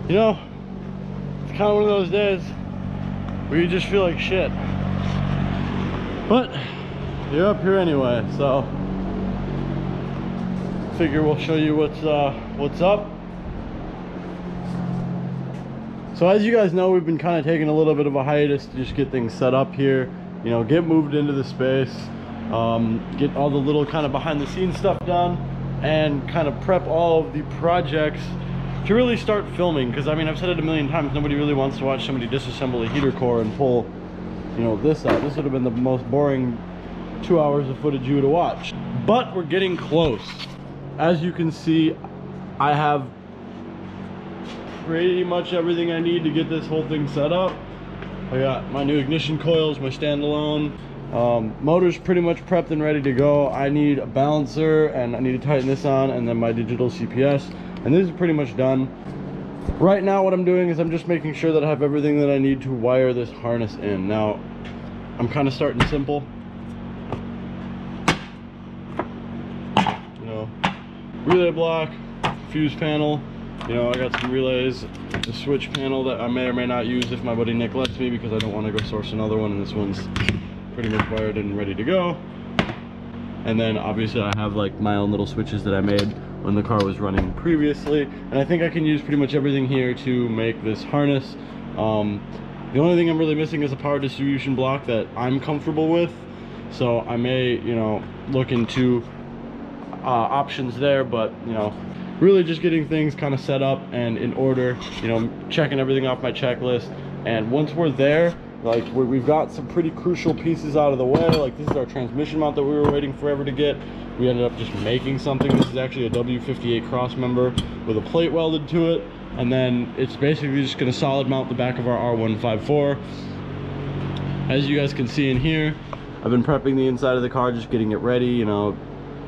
you know, it's kind of one of those days where you just feel like shit. But you're up here anyway, so figure we'll show you what's up. So as you guys know, we've been kind of taking a little bit of a hiatus to just get things set up here, you know, get moved into the space, get all the little kind of behind the scenes stuff done, and kind of prep all of the projects to really start filming. Because I mean, I've said it a million times, nobody really wants to watch somebody disassemble a heater core and pull, you know, this out. This would have been the most boring 2 hours of footage you would have watched. But we're getting close. As you can see, I have pretty much everything I need to get this whole thing set up. I got my new ignition coils, my standalone. Motor's pretty much prepped and ready to go. I need a balancer and I need to tighten this on, and then my digital CPS. And this is pretty much done. Right now what I'm doing is I'm just making sure that I have everything that I need to wire this harness in. Now, I'm kind of starting simple. You know, relay block, fuse panel. You know, I got some relays, the switch panel that I may or may not use if my buddy Nick lets me, because I don't want to go source another one, and this one's pretty much wired and ready to go. And then obviously I have like my own little switches that I made when the car was running previously, and I think I can use pretty much everything here to make this harness. The only thing I'm really missing is a power distribution block that I'm comfortable with, so I may, you know, look into options there. But you know, really just getting things kind of set up and in order, you know, checking everything off my checklist. And once we're there, like we've got some pretty crucial pieces out of the way. Like this is our transmission mount that we were waiting forever to get. We ended up just making something. This is actually a W58 cross member with a plate welded to it, and then it's basically just going to solid mount the back of our R154. As you guys can see in here, I've been prepping the inside of the car, just getting it ready. You know,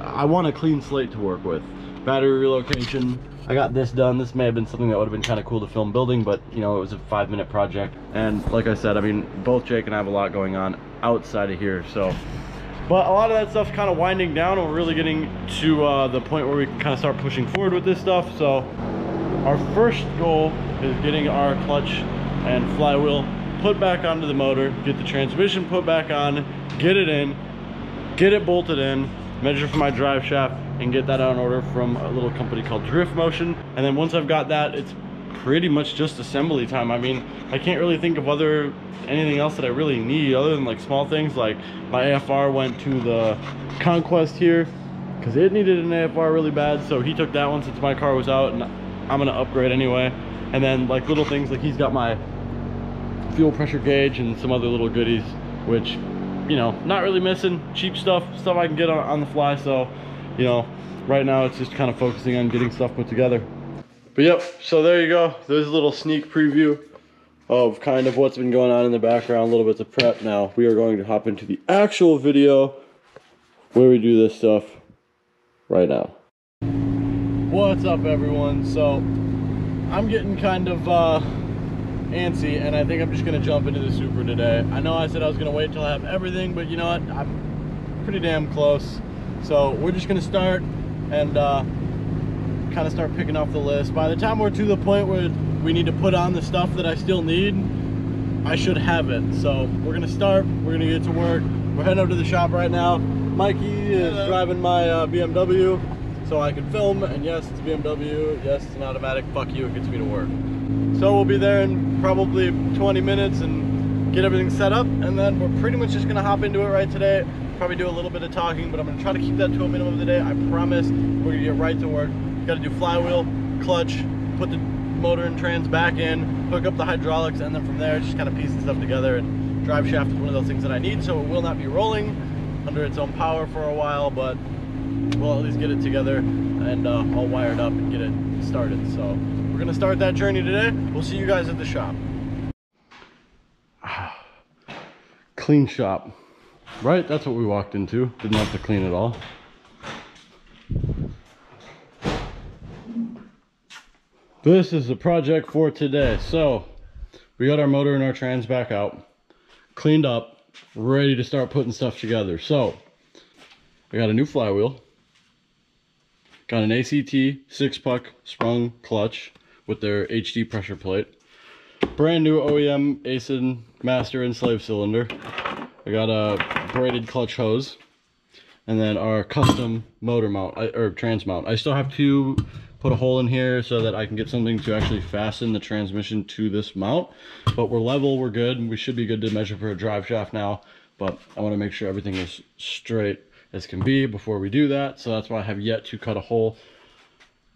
I want a clean slate to work with. Battery relocation, I got this done. This may have been something that would have been kind of cool to film building, but you know, it was a 5-minute project. And like I said, I mean, both Jake and I have a lot going on outside of here, so. But a lot of that stuff's kind of winding down, and we're really getting to the point where we can kind of start pushing forward with this stuff. So our first goal is getting our clutch and flywheel put back onto the motor, get the transmission put back on, get it in, get it bolted in, measure for my drive shaft, and get that on order from a little company called Drift Motion. And then once I've got that, it's pretty much just assembly time. I mean, I can't really think of anything else that I really need other than like small things. Like my AFR went to the Conquest here because it needed an AFR really bad, so he took that one since my car was out, and I'm gonna upgrade anyway. And then like little things, like he's got my fuel pressure gauge and some other little goodies, which, you know, not really missing. Cheap stuff I can get on the fly. So, you know, right now it's just kind of focusing on getting stuff put together. But yep, so there you go. There's a little sneak preview of kind of what's been going on in the background, a little bit of prep. Now we are going to hop into the actual video where we do this stuff right now. What's up, everyone? So I'm getting kind of antsy, and I think I'm just gonna jump into the Supra today. I know I said I was gonna wait till I have everything, but you know what, I'm pretty damn close. So we're just gonna start and kind of start picking off the list. By the time we're to the point where we need to put on the stuff that I still need, I should have it. So we're gonna start, we're gonna get to work. We're heading up to the shop right now. Mikey is driving my BMW so I can film, and yes, it's a BMW, yes, it's an automatic, fuck you, it gets me to work. So we'll be there in probably 20 minutes and get everything set up, and then we're pretty much just gonna hop into it right today. Probably do a little bit of talking, but I'm gonna try to keep that to a minimum today. I promise we're gonna get right to work. Gotta do flywheel, clutch, put the motor and trans back in, hook up the hydraulics, and then from there just kind of piece the stuff together. And drive shaft is one of those things that I need, so it will not be rolling under its own power for a while, but we'll at least get it together and all wired up and get it started. So we're gonna start that journey today. We'll see you guys at the shop. Clean shop, right? That's what we walked into. Didn't have to clean it all. This is the project for today. So we got our motor and our trans back out, cleaned up, ready to start putting stuff together. So I got a new flywheel, got an ACT 6-puck sprung clutch with their HD pressure plate. Brand new OEM ACID master and slave cylinder. I got a braided clutch hose, and then our custom motor mount, or trans mount. I still have to put a hole in here so that I can get something to actually fasten the transmission to this mount. But we're level, we're good. We should be good to measure for a drive shaft now, but I want to make sure everything is straight as can be before we do that. So that's why I have yet to cut a hole.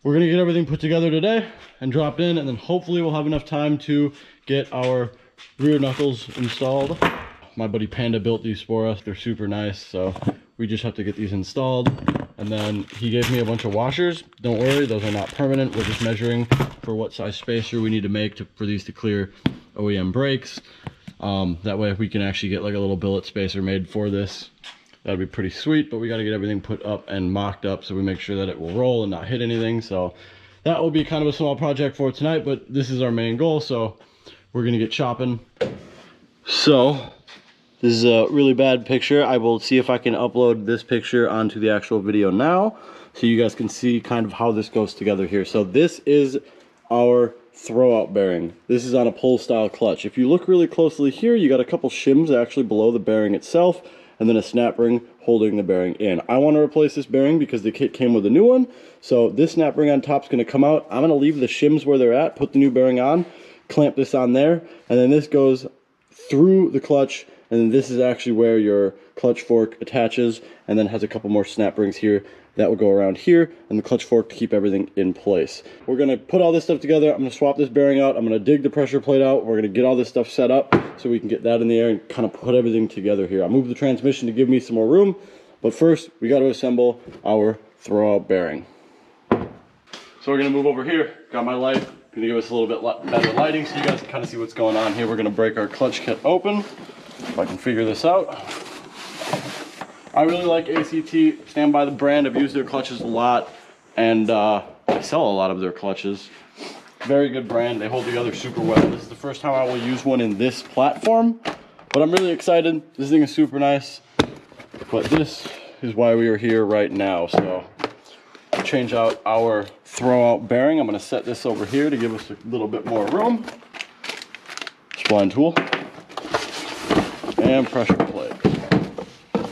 We're gonna get everything put together today and dropped in, and then hopefully we'll have enough time to get our rear knuckles installed. My buddy Panda built these for us. They're super nice, so we just have to get these installed. And then he gave me a bunch of washers. Don't worry, those are not permanent. We're just measuring for what size spacer we need to make for these to clear OEM brakes. That way we can actually get like a little billet spacer made for this. That'd be pretty sweet, but we got to get everything put up and mocked up so we make sure that it will roll and not hit anything. So that will be kind of a small project for tonight, but this is our main goal, so we're going to get chopping. So this is a really bad picture. I will see if I can upload this picture onto the actual video now so you guys can see kind of how this goes together here. So this is our throwout bearing. This is on a pull style clutch. If you look really closely here, you got a couple shims actually below the bearing itself, and then a snap ring holding the bearing in. I want to replace this bearing because the kit came with a new one. So this snap ring on top is going to come out. I'm going to leave the shims where they're at, put the new bearing on, clamp this on there, and then this goes through the clutch, and then this is actually where your clutch fork attaches, and then has a couple more snap rings here that will go around here, and the clutch fork to keep everything in place. We're going to put all this stuff together. I'm going to swap this bearing out. I'm going to dig the pressure plate out. We're going to get all this stuff set up so we can get that in the air and kind of put everything together here. I moved the transmission to give me some more room, but first we got to assemble our throwout bearing. So we're going to move over here. Got my light. Going to give us a little bit better lighting so you guys can kind of see what's going on here. We're going to break our clutch kit open, if I can figure this out. I really like ACT, stand by the brand. I've used their clutches a lot, and I sell a lot of their clutches. Very good brand. They hold together super well. This is the first time I will use one in this platform, but I'm really excited. This thing is super nice, but this is why we are here right now. So change out our throwout bearing. I'm going to set this over here to give us a little bit more room. Spline tool and pressure plate.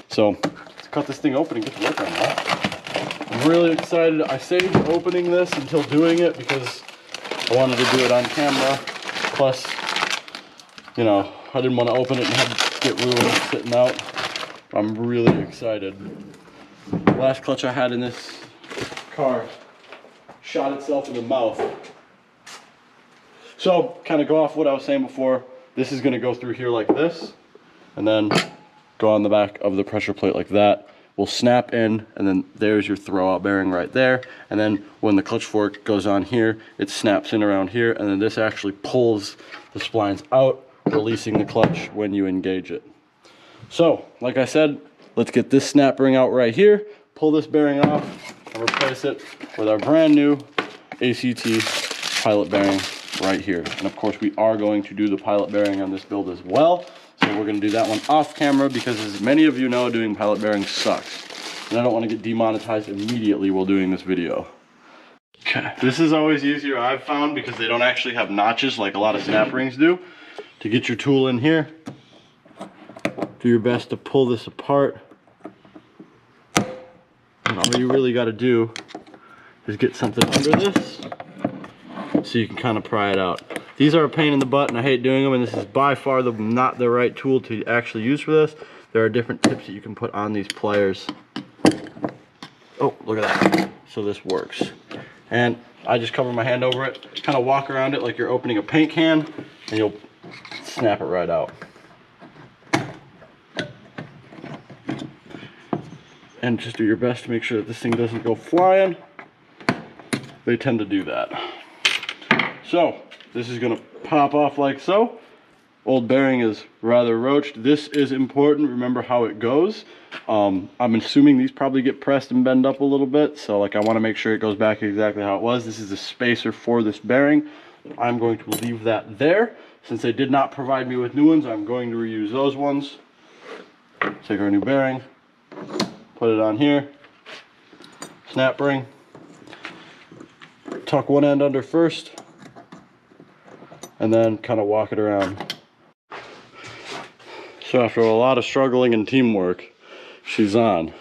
So let's cut this thing open and get to work on that. I'm really excited. I saved opening this until doing it because I wanted to do it on camera. Plus, you know, I didn't want to open it and have it get ruined sitting out. I'm really excited. The last clutch I had in this car shot itself in the mouth. So, kind of go off what I was saying before. This is going to go through here like this, and then go on the back of the pressure plate like that. Will snap in, and then there's your throwout bearing right there. And then when the clutch fork goes on here, it snaps in around here, and then this actually pulls the splines out, releasing the clutch when you engage it. So, like I said, let's get this snap ring out right here, pull this bearing off, and replace it with our brand new ACT pilot bearing right here. And of course, we are going to do the pilot bearing on this build as well. So we're going to do that one off camera because, as many of you know, doing pilot bearings sucks. And I don't want to get demonetized immediately while doing this video. Okay, this is always easier, I've found, because they don't actually have notches like a lot of snap rings do. To get your tool in here, do your best to pull this apart. And all you really got to do is get something under this so you can kind of pry it out. These are a pain in the butt and I hate doing them, and this is by far not the right tool to actually use for this. There are different tips that you can put on these pliers. Oh, look at that. So this works. And I just cover my hand over it, kind of walk around it like you're opening a paint can, and you'll snap it right out. And just do your best to make sure that this thing doesn't go flying. They tend to do that. So this is going to pop off like so. Old bearing is rather roached. This is important. Remember how it goes. I'm assuming these probably get pressed and bend up a little bit. So like I want to make sure it goes back exactly how it was. This is a spacer for this bearing. I'm going to leave that there. Since they did not provide me with new ones, I'm going to reuse those ones. Take our new bearing, put it on here, snap ring, tuck one end under first, and then kind of walk it around. So after a lot of struggling and teamwork, she's on.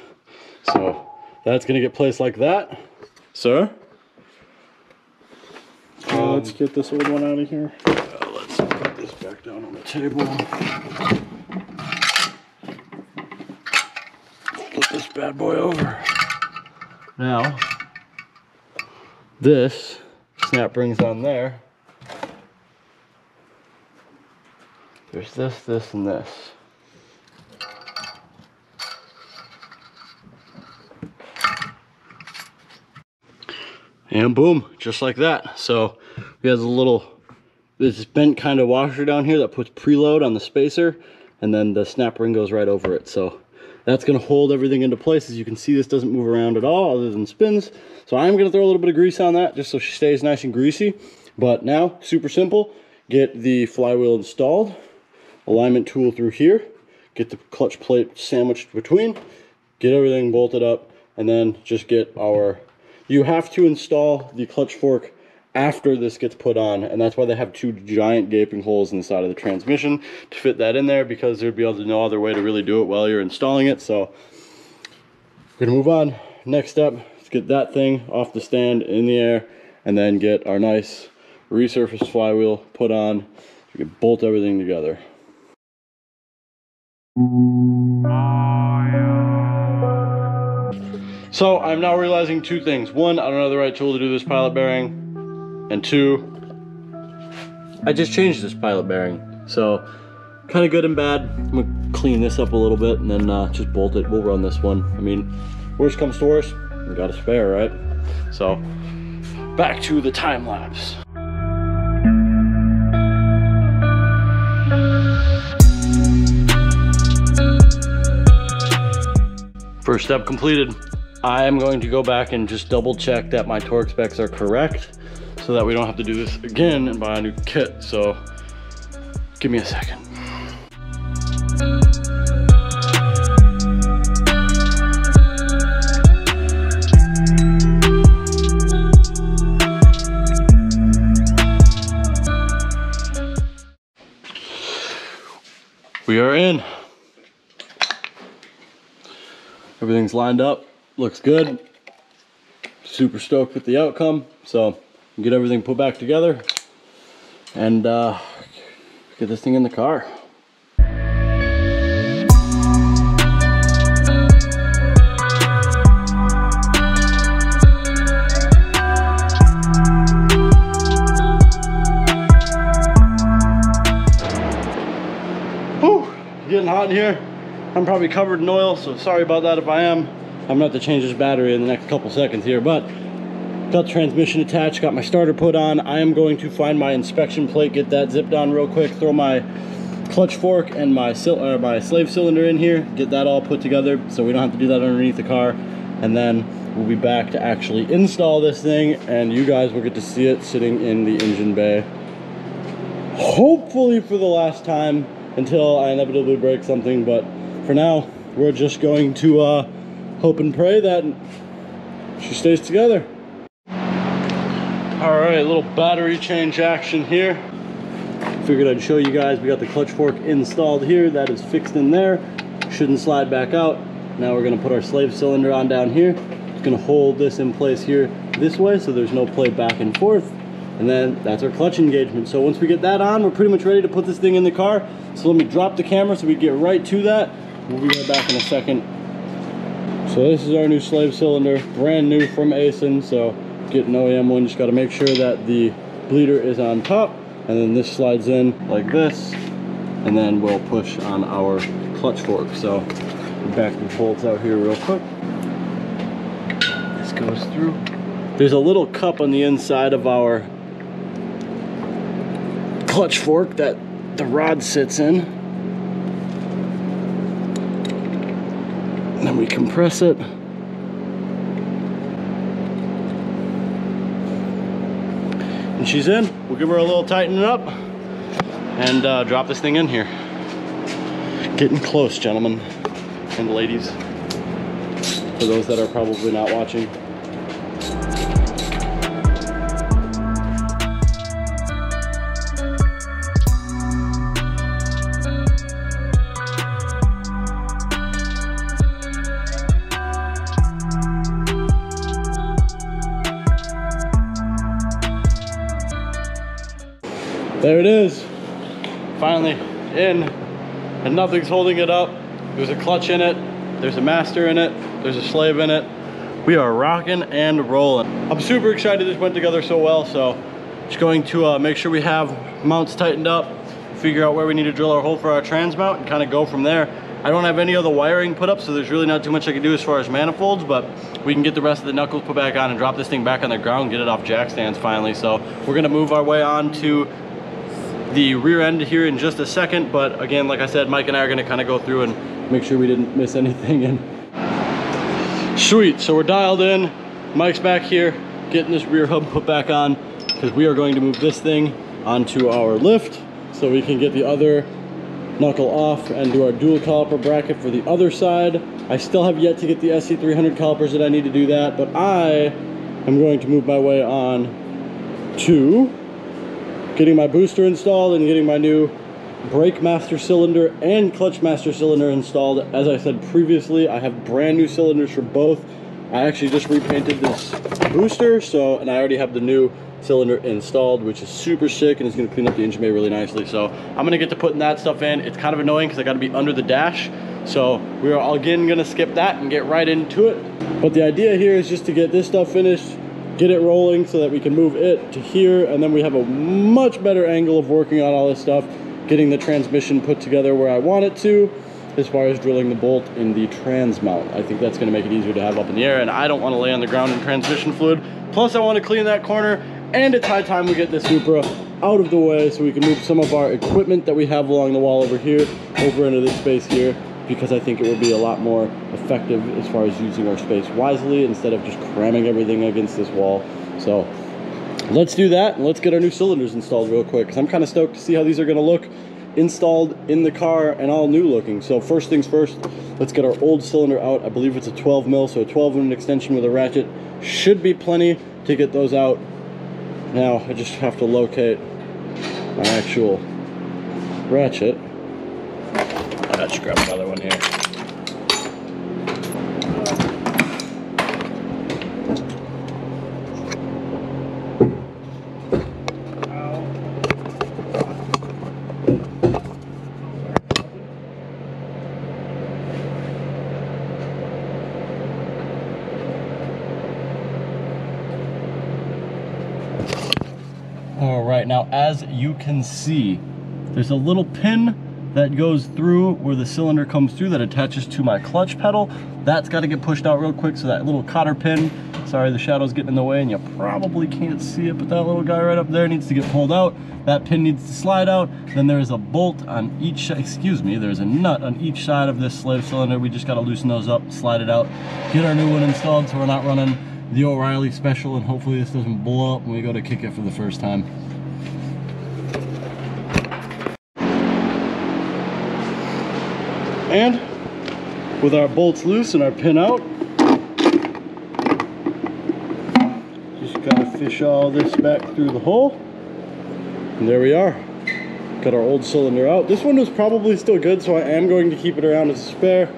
So that's gonna get placed like that. Sir? Let's get this old one out of here. Let's put this back down on the table. Flip this bad boy over. Now, this snap rings on there. There's this, and this. And boom, just like that. So we have a little, this bent kind of washer down here that puts preload on the spacer, and then the snap ring goes right over it. So that's gonna hold everything into place. As you can see, this doesn't move around at all other than spins. So I'm gonna throw a little bit of grease on that just so she stays nice and greasy. But now, super simple, get the flywheel installed, alignment tool through here, get the clutch plate sandwiched between, get everything bolted up, and then just get our, you have to install the clutch fork after this gets put on, and that's why they have two giant gaping holes in the side of the transmission to fit that in there, because there'd be no other way to really do it while you're installing it. So we're gonna move on. Next step, let's get that thing off the stand in the air, and then get our nice resurfaced flywheel put on. We can bolt everything together. So I'm now realizing two things. One, I don't have the right tool to do this pilot bearing. And two, I just changed this pilot bearing. So kind of good and bad. I'm gonna clean this up a little bit and then just bolt it. We'll run this one. I mean, worst comes to worst, we got a spare, right? So back to the time lapse. First step completed. I am going to go back and just double check that my torque specs are correct so that we don't have to do this again and buy a new kit. So give me a second. We are in. Everything's lined up, looks good. Super stoked with the outcome. So get everything put back together and get this thing in the car. Whew, getting hot in here. I'm probably covered in oil, so sorry about that if I am. I'm gonna have to change this battery in the next couple seconds here, but got the transmission attached, got my starter put on. I am going to find my inspection plate, get that zipped on real quick, throw my clutch fork and my slave cylinder in here, get that all put together so we don't have to do that underneath the car, and then we'll be back to actually install this thing, and you guys will get to see it sitting in the engine bay. Hopefully for the last time until I inevitably break something, but for now, we're just going to hope and pray that she stays together. All right, little battery change action here. Figured I'd show you guys, we got the clutch fork installed here. That is fixed in there. Shouldn't slide back out. Now we're gonna put our slave cylinder on down here. It's gonna hold this in place here this way so there's no play back and forth. And then that's our clutch engagement. So once we get that on, we're pretty much ready to put this thing in the car. So let me drop the camera so we get right to that. We'll be right back in a second. So this is our new slave cylinder, brand new from ASIN. So get an OEM one, just gotta make sure that the bleeder is on top, and then this slides in like this, and then we'll push on our clutch fork. So back the bolts out here real quick. This goes through. There's a little cup on the inside of our clutch fork that the rod sits in. And then we compress it. And she's in. We'll give her a little tightening up and drop this thing in here. Getting close, gentlemen and ladies, for those that are probably not watching. There it is. Finally in, and nothing's holding it up. There's a clutch in it. There's a master in it. There's a slave in it. We are rocking and rolling. I'm super excited this went together so well, so just going to make sure we have mounts tightened up, figure out where we need to drill our hole for our trans mount, and kind of go from there. I don't have any other wiring put up, so there's really not too much I can do as far as manifolds, but we can get the rest of the knuckles put back on and drop this thing back on the ground, get it off jack stands finally. So we're gonna move our way on to the rear end here in just a second, but again, like I said, Mike and I are gonna kind of go through and make sure we didn't miss anything. And sweet, so we're dialed in. Mike's back here, getting this rear hub put back on, because we are going to move this thing onto our lift so we can get the other knuckle off and do our dual caliper bracket for the other side. I still have yet to get the SC300 calipers that I need to do that, but I am going to move my way on to getting my booster installed and getting my new brake master cylinder and clutch master cylinder installed. As I said previously, I have brand new cylinders for both. I actually just repainted this booster, and I already have the new cylinder installed, which is super sick, and it's going to clean up the engine bay really nicely. So I'm going to get to putting that stuff in. It's kind of annoying because I got to be under the dash, so we are again going to skip that and get right into it. But the idea here is just to get this stuff finished, get it rolling so that we can move it to here, and then we have a much better angle of working on all this stuff, getting the transmission put together where I want it to, as far as drilling the bolt in the trans mount. I think that's going to make it easier to have up in the air, and I don't want to lay on the ground in transmission fluid. Plus I want to clean that corner, and it's high time we get this Supra out of the way so we can move some of our equipment that we have along the wall over here over into this space here, because I think it will be a lot more effective as far as using our space wisely instead of just cramming everything against this wall. So let's do that, and let's get our new cylinders installed real quick, because I'm kind of stoked to see how these are going to look installed in the car and all new looking. So first things first, let's get our old cylinder out. I believe it's a 12 mil, so a 12 inch extension with a ratchet should be plenty to get those out. Now I just have to locate my actual ratchet. I should grab another one here. All right, now as you can see, there's a little pin that goes through where the cylinder comes through that attaches to my clutch pedal. That's got to get pushed out real quick, so that little cotter pin, sorry the shadow's getting in the way and you probably can't see it, but that little guy right up there needs to get pulled out. That pin needs to slide out. Then there is a bolt on each, there's a nut on each side of this slave cylinder. We just got to loosen those up, slide it out, get our new one installed so we're not running the O'Reilly special, and hopefully this doesn't blow up when we go to kick it for the first time. And with our bolts loose and our pin out, just gotta fish all this back through the hole, and there we are. Got our old cylinder out. This one was probably still good, so I am going to keep it around as a spare.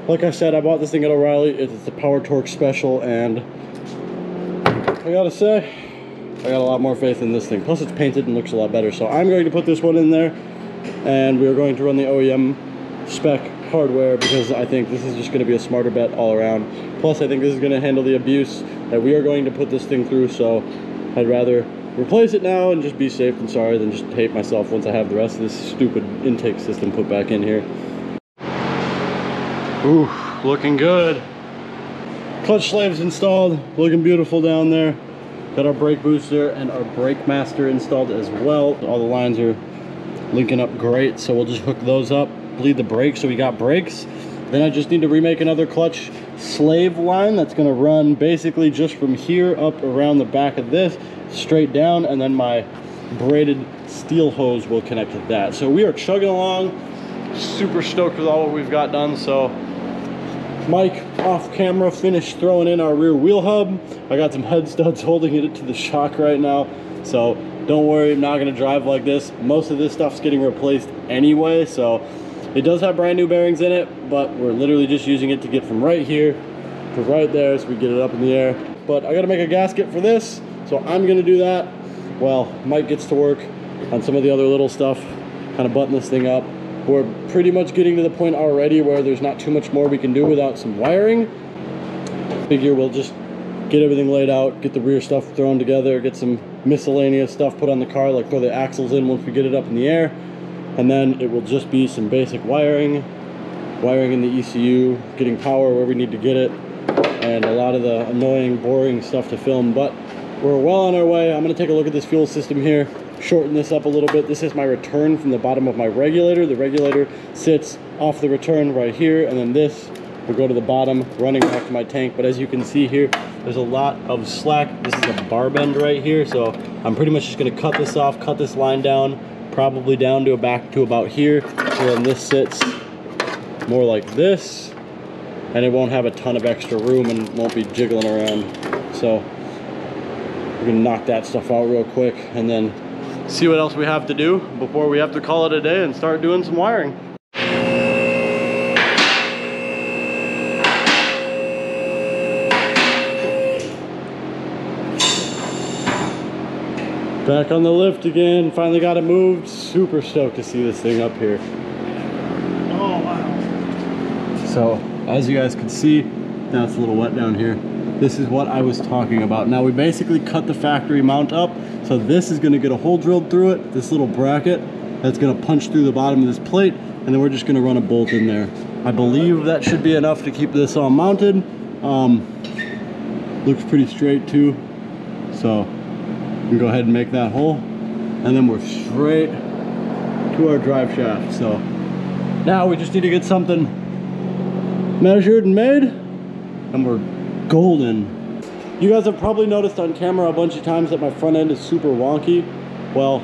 Like I said, I bought this thing at O'Reilly. It's the Power Torque Special, and I gotta say, I got a lot more faith in this thing. Plus it's painted and looks a lot better. So I'm going to put this one in there, and we're going to run the OEM spec hardware, because I think this is just going to be a smarter bet all around. Plus I think this is going to handle the abuse that we are going to put this thing through, so I'd rather replace it now and just be safe than sorry than just hate myself once I have the rest of this stupid intake system put back in here. Ooh, looking good. Clutch slaves installed, looking beautiful down there. Got our brake booster and our brake master installed as well. All the lines are linking up great, so we'll just hook those up, bleed the brakes so we got brakes. Then I just need to remake another clutch slave line that's going to run basically just from here up around the back of this, straight down, and then my braided steel hose will connect to that. So we are chugging along, super stoked with all what we've got done. So Mike off camera finished throwing in our rear wheel hub. I got some head studs holding it to the shock right now, so don't worry, I'm not going to drive like this. Most of this stuff's getting replaced anyway, so it does have brand new bearings in it, but we're literally just using it to get from right here to right there so we get it up in the air. But I got to make a gasket for this, so I'm going to do that while Mike gets to work on some of the other little stuff, kind of button this thing up. We're pretty much getting to the point already where there's not too much more we can do without some wiring. Figure we'll just get everything laid out, get the rear stuff thrown together, get some miscellaneous stuff put on the car, like throw the axles in once we get it up in the air, and then it will just be some basic wiring in the ECU, getting power where we need to get it, and a lot of the annoying, boring stuff to film. But we're well on our way. I'm going to take a look at this fuel system here, shorten this up a little bit. This is my return from the bottom of my regulator. The regulator sits off the return right here, and then this will go to the bottom, running back to my tank. But as you can see here, there's a lot of slack. This is a bar bend right here, so I'm pretty much just going to cut this off, cut this line down, probably down to back to about here, so then this sits more like this, and it won't have a ton of extra room and won't be jiggling around. So we're gonna knock that stuff out real quick and then see what else we have to do before we have to call it a day and start doing some wiring. Back on the lift again, finally got it moved. Super stoked to see this thing up here. Oh wow. So as you guys can see, now it's a little wet down here. This is what I was talking about. Now we basically cut the factory mount up, so this is gonna get a hole drilled through it, this little bracket that's gonna punch through the bottom of this plate, and then we're just gonna run a bolt in there. I believe that should be enough to keep this all mounted. Looks pretty straight too, so we can go ahead and make that hole, and then we're straight to our drive shaft. So now we just need to get something measured and made, and we're golden. You guys have probably noticed on camera a bunch of times that my front end is super wonky. Well,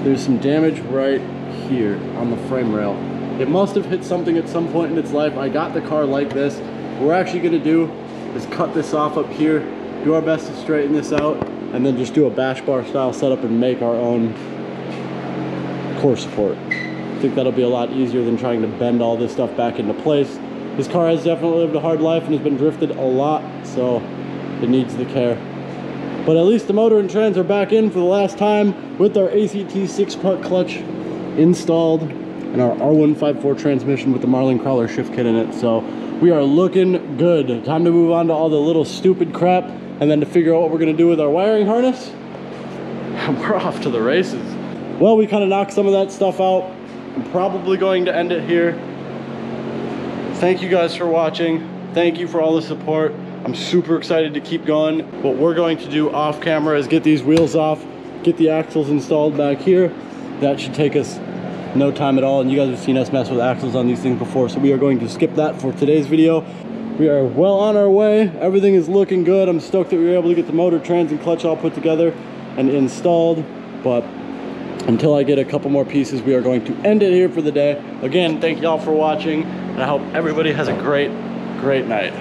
there's some damage right here on the frame rail. It must have hit something at some point in its life. I got the car like this. What we're actually gonna do is cut this off up here, do our best to straighten this out, and then just do a bash bar style setup and make our own core support. I think that'll be a lot easier than trying to bend all this stuff back into place. This car has definitely lived a hard life and has been drifted a lot, so it needs the care. But at least the motor and trans are back in for the last time with our ACT 6-part clutch installed and our R154 transmission with the Marlin Crawler shift kit in it. So we are looking good. Time to move on to all the little stupid crap and then to figure out what we're gonna do with our wiring harness. And we're off to the races. Well, we kind of knocked some of that stuff out. I'm probably going to end it here. Thank you guys for watching. Thank you for all the support. I'm super excited to keep going. What we're going to do off camera is get these wheels off, get the axles installed back here. That should take us no time at all, and you guys have seen us mess with axles on these things before, so we are going to skip that for today's video. We are well on our way. Everything is looking good. I'm stoked that we were able to get the motor, trans, and clutch all put together and installed, but until I get a couple more pieces, we are going to end it here for the day. Again, thank y'all for watching, and I hope everybody has a great night.